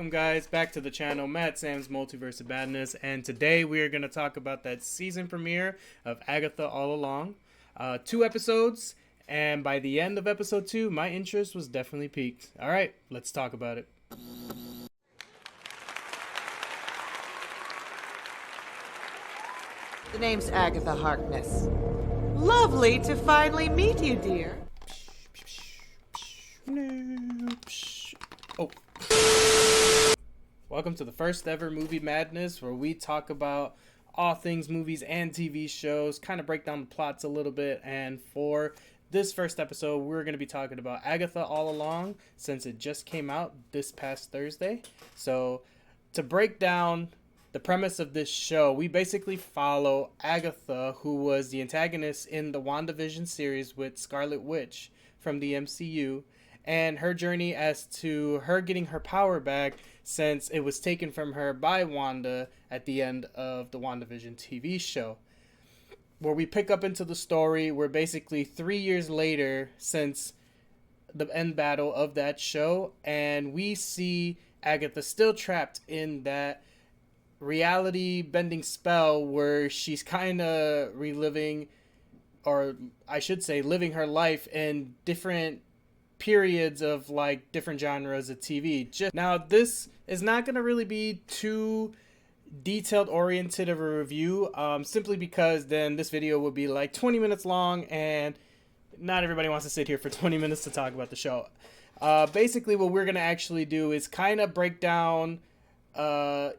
welcome guys back to the channel, Matt Sam's Multiverse of Madness, and today we are going to talk about that season premiere of Agatha All Along. 2 episodes, and by the end of episode 2, my interest was definitely piqued. Alright, let's talk about it. The name's Agatha Harkness. Lovely to finally meet you, dear. Oh. Welcome to the first ever Movie Madness, where we talk about all things movies and TV shows, kind of break down the plots a little bit, and for this first episode, we're going to be talking about Agatha All Along, since it just came out this past Thursday. So, to break down the premise of this show, we basically follow Agatha, who was the antagonist in the WandaVision series with Scarlet Witch from the MCU, and her journey as to her getting her power back since it was taken from her by Wanda at the end of the WandaVision TV show. Where we pick up into the story, we're basically 3 years later since the end battle of that show, and we see Agatha still trapped in that reality bending spell where she's kind of reliving, or I should say living her life in different periods of like different genres of TV. Now this is not going to really be too detailed oriented of a review, simply because then this video will be like 20 minutes long, and not everybody wants to sit here for 20 minutes to talk about the show. Basically what we're going to actually do is kind of break down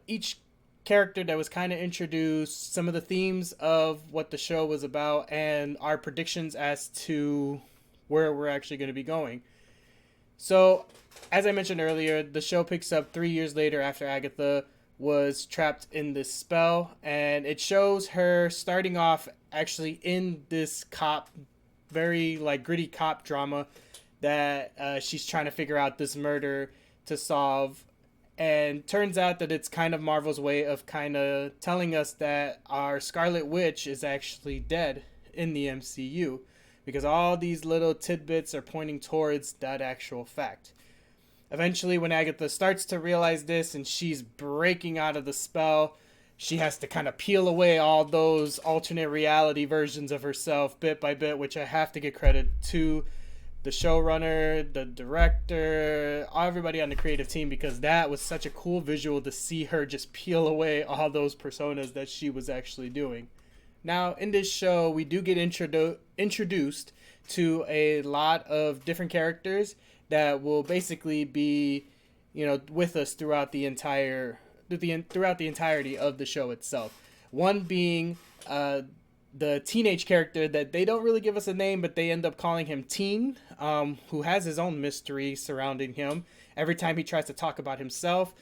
each character that was kind of introduced, some of the themes of what the show was about, and our predictions as to where we're actually going to be going. So, as I mentioned earlier, the show picks up 3 years later after Agatha was trapped in this spell, and it shows her starting off actually in this very like gritty cop drama that she's trying to figure out this murder to solve. And turns out that it's kind of Marvel's way of kind of telling us that our Scarlet Witch is actually dead in the MCU, because all these little tidbits are pointing towards that actual fact. Eventually, when Agatha starts to realize this and she's breaking out of the spell, she has to kind of peel away all those alternate reality versions of herself bit by bit, which I have to give credit to the showrunner, the director, everybody on the creative team, because that was such a cool visual to see her just peel away all those personas that she was actually doing. Now, in this show, we do get introduced to a lot of different characters that will basically be, with us throughout the entirety of the show itself. One being the teenage character that they don't really give us a name, but they end up calling him Teen, who has his own mystery surrounding him. Every time he tries to talk about himself,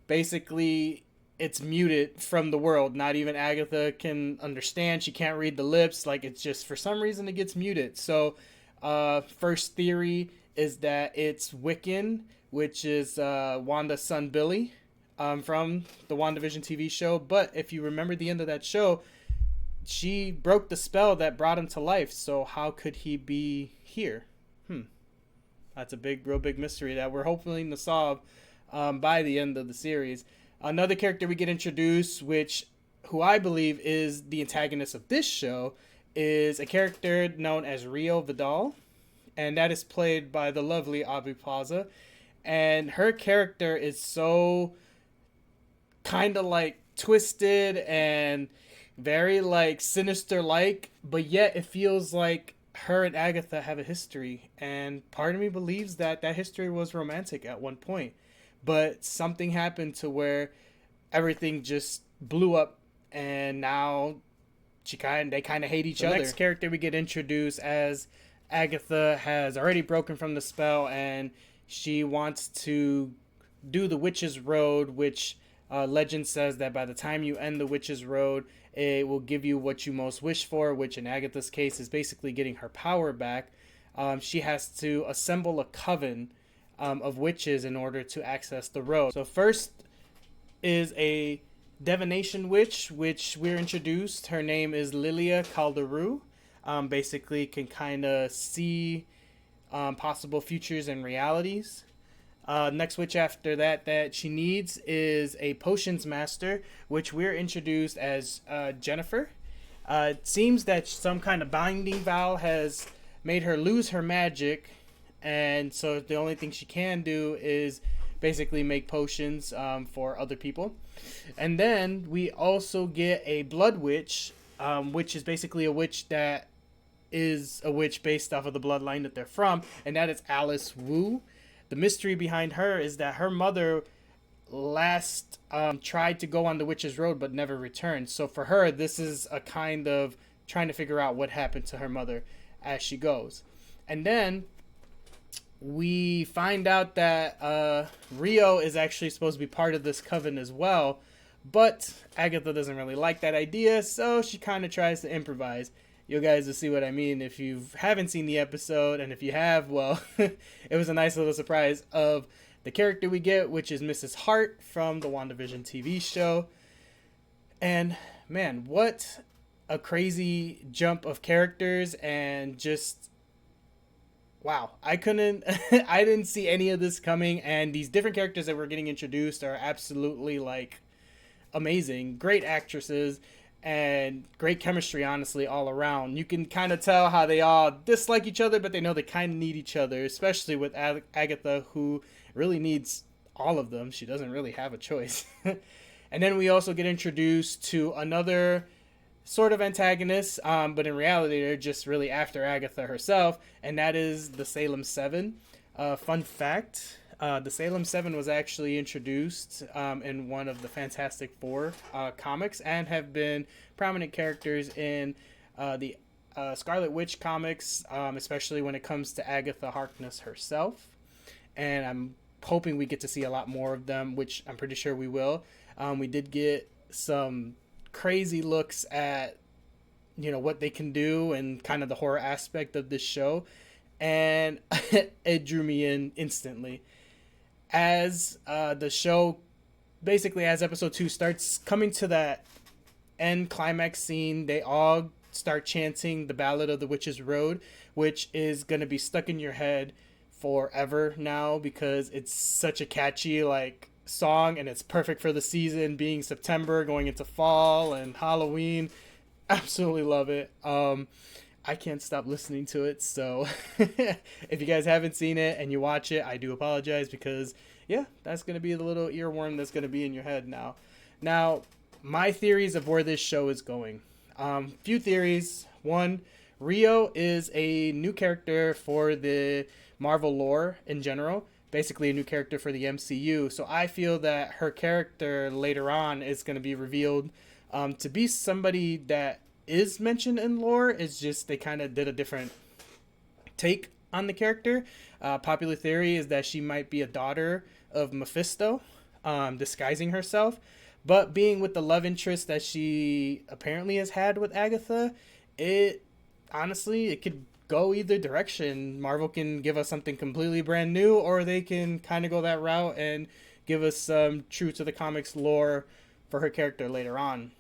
basically it's muted from the world. Not even Agatha can understand. She can't read the lips. Like, it's just, for some reason, it gets muted. So, first theory is that it's Wiccan, which is Wanda's son Billy, from the WandaVision TV show. But if you remember the end of that show, she broke the spell that brought him to life. So how could he be here? That's a real big mystery that we're hoping to solve by the end of the series. Another character we get introduced, who I believe is the antagonist of this show, is a character known as Rio Vidal, and that is played by the lovely Aubrey Plaza. And her character is so kind of like twisted and very like sinister like, but yet it feels like her and Agatha have a history, and part of me believes that history was romantic at one point. But something happened to where everything just blew up, and now they kind of hate each other. The next character we get introduced as Agatha has already broken from the spell, and she wants to do the Witch's Road, which legend says that by the time you end the Witch's Road, it will give you what you most wish for, which in Agatha's case is basically getting her power back. She has to assemble a coven of witches in order to access the road. So first is a divination witch, which we're introduced. Her name is Lilia Calderu. Basically can kind of see possible futures and realities. Next witch after that she needs is a potions master, which we're introduced as Jennifer. It seems that some kind of binding vow has made her lose her magic, and so the only thing she can do is basically make potions for other people. And then we also get a blood witch, which is basically a witch that is a witch based off of the bloodline that they're from, and that is Alice Wu. The mystery behind her is that her mother last tried to go on the witch's road but never returned. So for her, this is a kind of trying to figure out what happened to her mother as she goes. And then we find out that Rio is actually supposed to be part of this coven as well, but Agatha doesn't really like that idea, so she kind of tries to improvise. You guys will see what I mean if you haven't seen the episode, and if you have, well, it was a nice little surprise of the character we get, which is Mrs. Hart from the WandaVision TV show. And man, what a crazy jump of characters, and just wow, I didn't see any of this coming, and these different characters that we're getting introduced are absolutely like amazing. Great actresses and great chemistry, honestly, all around. You can kind of tell how they all dislike each other, but they know they kind of need each other, especially with Agatha, who really needs all of them. She doesn't really have a choice. And then we also get introduced to another sort of antagonist, but in reality, they're just really after Agatha herself, and that is the Salem 7. Fun fact, the Salem 7 was actually introduced in one of the Fantastic Four comics, and have been prominent characters in the Scarlet Witch comics, especially when it comes to Agatha Harkness herself. And I'm hoping we get to see a lot more of them, which I'm pretty sure we will. We did get some crazy looks at, you know, what they can do and kind of the horror aspect of this show, and it drew me in instantly. As the show, basically as episode 2 starts coming to that end climax scene, they all start chanting the Ballad of the Witch's Road, which is going to be stuck in your head forever now, because it's such a catchy like song, and it's perfect for the season, being September going into fall and Halloween. Absolutely love it. I can't stop listening to it, so if you guys haven't seen it and you watch it, I do apologize, because yeah, that's going to be the little earworm that's going to be in your head now. Now, my theories of where this show is going. Few theories. One, Rio is a new character for the Marvel lore in general, basically a new character for the MCU, so I feel that her character later on is going to be revealed to be somebody that is mentioned in lore. It's just they kind of did a different take on the character. Popular theory is that she might be a daughter of Mephisto, disguising herself, but being with the love interest that she apparently has had with Agatha, it could go either direction. Marvel can give us something completely brand new, or they can kind of go that route and give us some true to the comics lore for her character later on.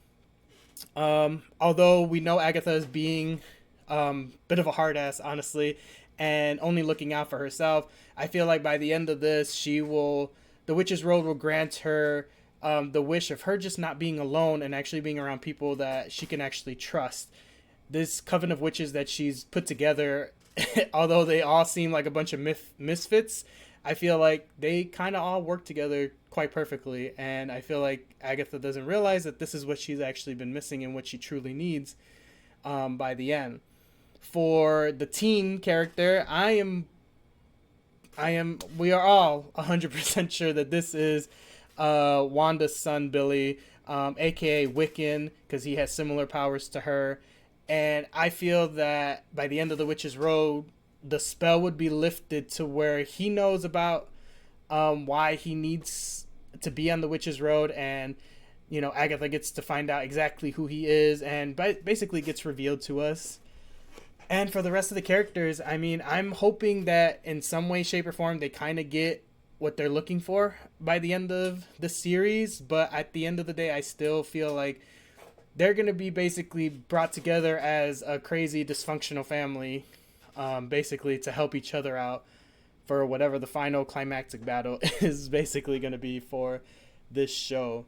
Although we know Agatha is being bit of a hard ass, honestly, and only looking out for herself, I feel like by the end of this, the Witch's Road will grant her the wish of her just not being alone and actually being around people that she can actually trust. This coven of witches that she's put together, although they all seem like a bunch of misfits, I feel like they kind of all work together quite perfectly, and I feel like Agatha doesn't realize that this is what she's actually been missing and what she truly needs by the end. For the teen character, we are all 100% sure that this is Wanda's son, Billy, aka Wiccan, because he has similar powers to her. And I feel that by the end of the Witch's Road, the spell would be lifted to where he knows about why he needs to be on the Witch's Road, and you know, Agatha gets to find out exactly who he is, and basically gets revealed to us. And for the rest of the characters, I mean, I'm hoping that in some way, shape, or form, they kind of get what they're looking for by the end of the series. But at the end of the day, I still feel like they're going to be basically brought together as a crazy dysfunctional family, basically to help each other out for whatever the final climactic battle is basically going to be for this show.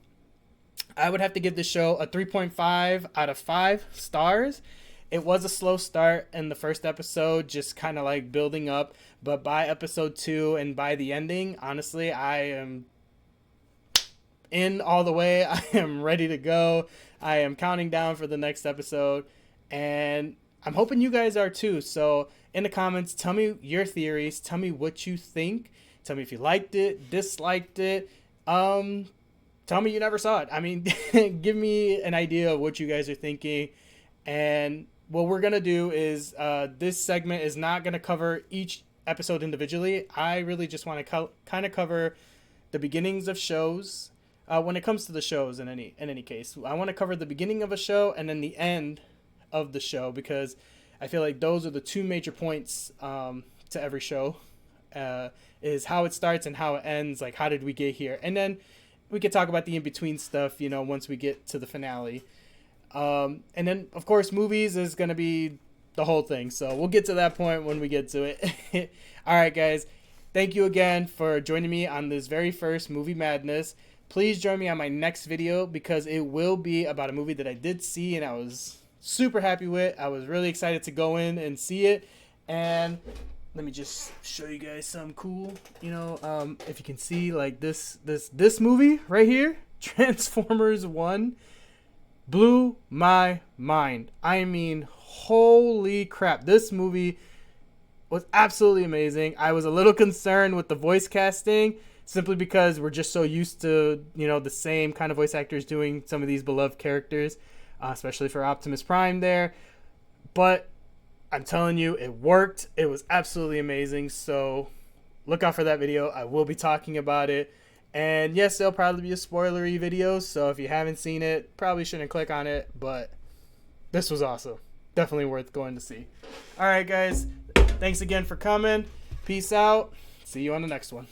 I would have to give this show a 3.5 out of 5 stars. It was a slow start in the first episode, just kind of like building up. But by episode 2 and by the ending, honestly, I am in all the way. I am ready to go. I am counting down for the next episode. And I'm hoping you guys are too. So in the comments, tell me your theories. Tell me what you think. Tell me if you liked it, disliked it. Tell me you never saw it. I mean, give me an idea of what you guys are thinking. And what we're going to do is this segment is not going to cover each episode individually. I really just want to kind of cover the beginnings of shows. When it comes to the shows in any case, I want to cover the beginning of a show and then the end of the show, because I feel like those are the two major points to every show, is how it starts and how it ends. Like, how did we get here? And then we could talk about the in-between stuff, you know, once we get to the finale. And then, of course, movies is going to be the whole thing. So we'll get to that point when we get to it. All right, guys. Thank you again for joining me on this very first Movie Madness. Please join me on my next video, because it will be about a movie that I did see and I was super happy with. I was really excited to go in and see it. And let me just show you guys something cool. You know, if you can see, like, this movie right here, Transformers 1, blew my mind. I mean, holy crap. This movie was absolutely amazing. I was a little concerned with the voice casting, simply because we're just so used to, you know, the same kind of voice actors doing some of these beloved characters, especially for Optimus Prime there. But I'm telling you, it worked. It was absolutely amazing. So look out for that video. I will be talking about it. And yes, there'll probably be a spoilery video. So if you haven't seen it, probably shouldn't click on it. But this was awesome. Definitely worth going to see. All right, guys. Thanks again for coming. Peace out. See you on the next one.